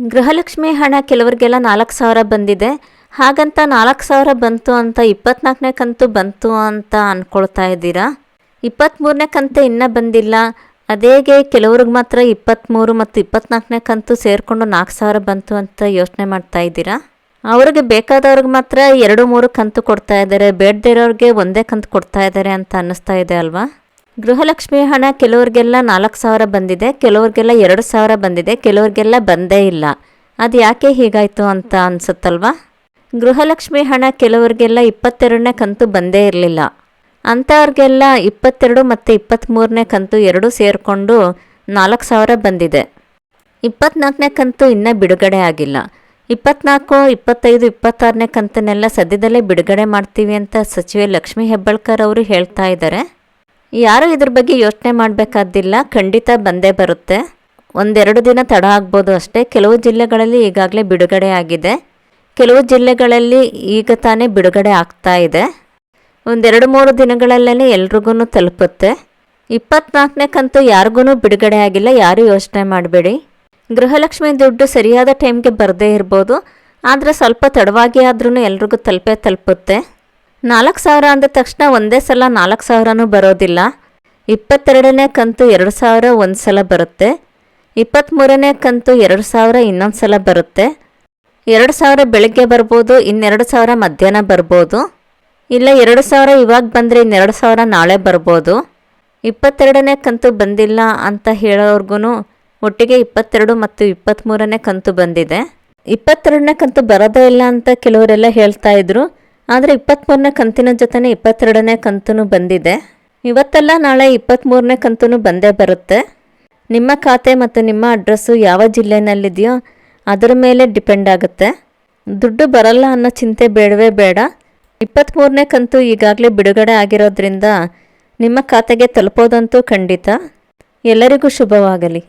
ಗೃಹಲಕ್ಷ್ಮಿ ಹಣ ಕೆಲವರಿಗೆಲ್ಲ 4,000 ಬಂದಿದೆ. ಹಾಗಂತ 4,000 ಬಂತು ಅಂತ 24ನೇ ಕಂತು ಬಂತು ಅಂತ ಅಂದ್ಕೊಳ್ತಾ ಇದ್ದೀರಾ. 23ನೇ ಕಂತು ಇನ್ನೂ ಬಂದಿಲ್ಲ. ಅದೇಗೆ ಕೆಲವ್ರಿಗೆ ಮಾತ್ರ 23 ಮತ್ತು 24ನೇ ಕಂತು ಸೇರಿಕೊಂಡು 4,000 ಬಂತು ಅಂತ ಯೋಚನೆ ಮಾಡ್ತಾ ಇದ್ದೀರಾ. ಅವ್ರಿಗೆ ಬೇಕಾದವ್ರಿಗೆ ಮಾತ್ರ 2-3 ಕಂತು ಕೊಡ್ತಾ ಇದ್ದಾರೆ, ಬೇಡದೇ ಇರೋರಿಗೆ ಒಂದೇ ಕಂತು ಕೊಡ್ತಾ ಇದ್ದಾರೆ ಅಂತ ಅನ್ನಿಸ್ತಾ ಇದೆ ಅಲ್ವಾ. ಗೃಹಲಕ್ಷ್ಮಿ ಹಣ ಕೆಲವ್ರಿಗೆಲ್ಲ 4,000 ಬಂದಿದೆ, ಕೆಲವ್ರಿಗೆಲ್ಲ 2,000 ಬಂದಿದೆ, ಕೆಲವ್ರಿಗೆಲ್ಲ ಬಂದೇ ಇಲ್ಲ. ಅದು ಯಾಕೆ ಹೀಗಾಯಿತು ಅಂತ ಅನಿಸುತ್ತಲ್ವಾ. ಗೃಹಲಕ್ಷ್ಮಿ ಹಣ ಕೆಲವ್ರಿಗೆಲ್ಲ 22ನೇ ಕಂತು ಬಂದೇ ಇರಲಿಲ್ಲ. ಅಂಥವ್ರಿಗೆಲ್ಲ 22 ಮತ್ತು 23ನೇ ಕಂತು ಎರಡೂ ಸೇರಿಕೊಂಡು 4,000 ಬಂದಿದೆ. 24ನೇ ಕಂತು ಇನ್ನೂ ಬಿಡುಗಡೆ ಆಗಿಲ್ಲ. 24, 25, 26ನೇ ಕಂತನ್ನೆಲ್ಲ ಸದ್ಯದಲ್ಲೇ ಬಿಡುಗಡೆ ಮಾಡ್ತೀವಿ ಅಂತ ಸಚಿವೆ ಲಕ್ಷ್ಮೀ ಹೆಬ್ಬಾಳ್ಕರ್ ಅವರು ಹೇಳ್ತಾ ಇದ್ದಾರೆ. ಯಾರೂ ಇದ್ರ ಬಗ್ಗೆ ಯೋಚನೆ ಮಾಡಬೇಕಾದ್ದಿಲ್ಲ, ಖಂಡಿತ ಬಂದೇ ಬರುತ್ತೆ. 1-2 ದಿನ ತಡ ಆಗ್ಬೋದು ಅಷ್ಟೇ. ಕೆಲವು ಜಿಲ್ಲೆಗಳಲ್ಲಿ ಈಗಾಗಲೇ ಬಿಡುಗಡೆ ಆಗಿದೆ, ಕೆಲವು ಜಿಲ್ಲೆಗಳಲ್ಲಿ ಈಗ ತಾನೇ ಬಿಡುಗಡೆ ಆಗ್ತಾ ಇದೆ. 1-2-3 ದಿನಗಳಲ್ಲೇ ಎಲ್ರಿಗೂ ತಲುಪುತ್ತೆ. 24ನೇ ಕಂತು ಯಾರಿಗೂ ಬಿಡುಗಡೆ ಆಗಿಲ್ಲ, ಯಾರೂ ಯೋಚನೆ ಮಾಡಬೇಡಿ. ಗೃಹಲಕ್ಷ್ಮಿ ದುಡ್ಡು ಸರಿಯಾದ ಟೈಮ್ಗೆ ಬರದೇ ಇರ್ಬೋದು, ಆದರೆ ಸ್ವಲ್ಪ ತಡವಾಗಿ ಆದ್ರೂ ಎಲ್ರಿಗೂ ತಲುಪುತ್ತೆ. 4,000 ಅಂದ ತಕ್ಷಣ ಒಂದೇ ಸಲ 4,000 ಬರೋದಿಲ್ಲ. 22ನೇ ಕಂತು 2,000 ಒಂದು ಸಲ ಬರುತ್ತೆ, 23ನೇ ಕಂತು 2,000 ಇನ್ನೊಂದು ಸಲ ಬರುತ್ತೆ. 2,000 ಬೆಳಗ್ಗೆ ಬರ್ಬೋದು, 2,000 ಮಧ್ಯಾಹ್ನ ಬರ್ಬೋದು, ಇಲ್ಲ 2,000 ಇವಾಗ ಬಂದರೆ 2,000 ನಾಳೆ ಬರ್ಬೋದು. 22ನೇ ಕಂತು ಬಂದಿಲ್ಲ ಅಂತ ಹೇಳೋರ್ಗು ಒಟ್ಟಿಗೆ 22 ಮತ್ತು 23ನೇ ಕಂತು ಬಂದಿದೆ. 22ನೇ ಕಂತು ಬರೋದೇ ಇಲ್ಲ ಅಂತ ಕೆಲವರೆಲ್ಲ ಹೇಳ್ತಾ ಇದ್ರು, ಆದರೆ 23ನೇ ಕಂತಿನ ಜೊತೆನೇ 22ನೇ ಕಂತು ಬಂದಿದೆ. ಇವತ್ತೆಲ್ಲ ನಾಳೆ 23ನೇ ಕಂತು ಬಂದೇ ಬರುತ್ತೆ. ನಿಮ್ಮ ಖಾತೆ ಮತ್ತು ನಿಮ್ಮ ಅಡ್ರೆಸ್ಸು ಯಾವ ಜಿಲ್ಲೆನಲ್ಲಿದೆಯೋ ಅದರ ಮೇಲೆ ಡಿಪೆಂಡ್ ಆಗುತ್ತೆ. ದುಡ್ಡು ಬರಲ್ಲ ಅನ್ನೋ ಚಿಂತೆ ಬೇಡವೇ ಬೇಡ. 23ನೇ ಕಂತು ಈಗಾಗಲೇ ಬಿಡುಗಡೆ ಆಗಿರೋದ್ರಿಂದ ನಿಮ್ಮ ಖಾತೆಗೆ ತಲುಪೋದಂತೂ ಖಂಡಿತ. ಎಲ್ಲರಿಗೂ ಶುಭವಾಗಲಿ.